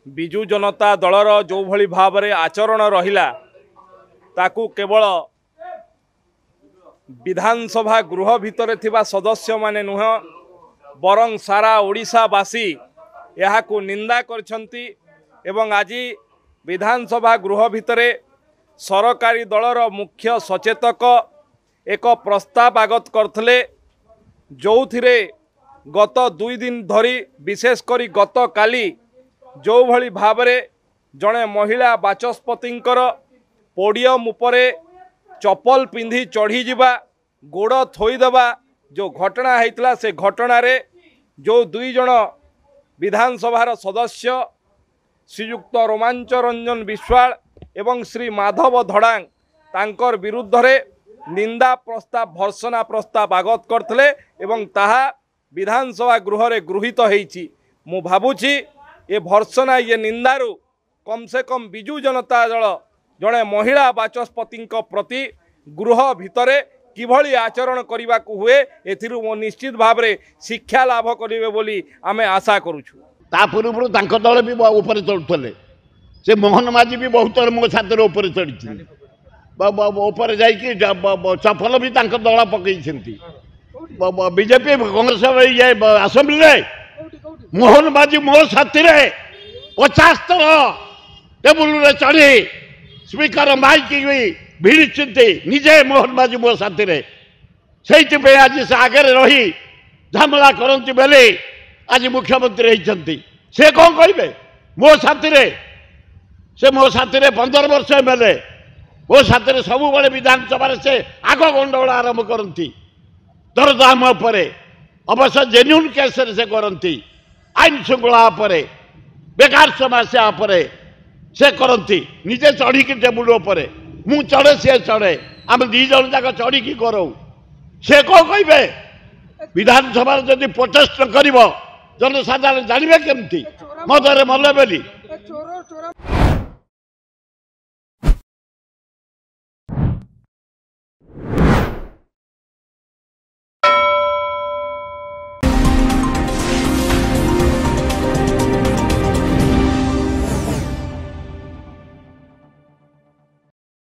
विजु जनता दलर जो भली भाव में आचरण रहिला ताकू केवल विधानसभा गृह भितर थिबा सदस्य माने नुह बरं सारा ओडिशावासी यहाकू निंदा करछंती एवं आज विधानसभा गृह भितरे सरकारी दलर मुख्य सचेतक एक प्रस्ताव आगत करथिले जो थिरे गत 2 दिन धरी विशेषकर गत काली जो भली भावरे जड़े महिला बाचस्पतिंकर पोडियम उपरे चप्पल पिंधि चढ़ी जावा गोड़ थोईदेवा जो घटना होता से घटना रे जो 2 जन विधानसभार सदस्य श्रीयुक्त रोमांच रंजन विश्वाल एवं श्री माधव धड़ांग तांकर विरुद्ध रे निंदा प्रस्ताव भर्सना प्रस्ताव आगत करथिले एवं ताहा विधानसभा गृह रे गृहीत होईछि। मु भाबुछि ए भर्सना ये निंदारू कम से कम विजु जनता दल जड़े महिला बाचस्पति प्रति गृह भितरे किभली आचरण करने को हुए एथिरु मो निश्चित भाव में शिक्षा लाभ करेंगे बोली आमे आशा करूछु। ता पूर्व तांको दल भी ऊपर चढ़ुले से मोहन माझी भी बहुत मो छात्र ऊपर चढ़ी ऊपर जाइए चपल भी तांको दल पकई बीजेपी कांग्रेस आसेम्बली मोहन माझी मो साथी 50 थर टेबुल चढ़ी स्पीकर माइक भिड़ी निजे मोहन माझी मो साथी से आज से आगे रही झमेला करती बेले आज मुख्यमंत्री होती से कौन कहे मो साथी से मो साथी 15 वर्ष एमएलए मो साथी सब बड़े विधानसभा से आग गंडगोल आरंभ करती दरदाम अवश्य जेन्युन केस से करती आईन श्रृंखला बेकार समस्या से करती निजे चढ़ी टेबुल मु चढ़े सी चढ़े आम 2 जन जाक चढ़ी करो से कौन कहे विधानसभा जदि प्रोटेस्ट कर जनसाधारण जानवे केमती मदरे मले बेली।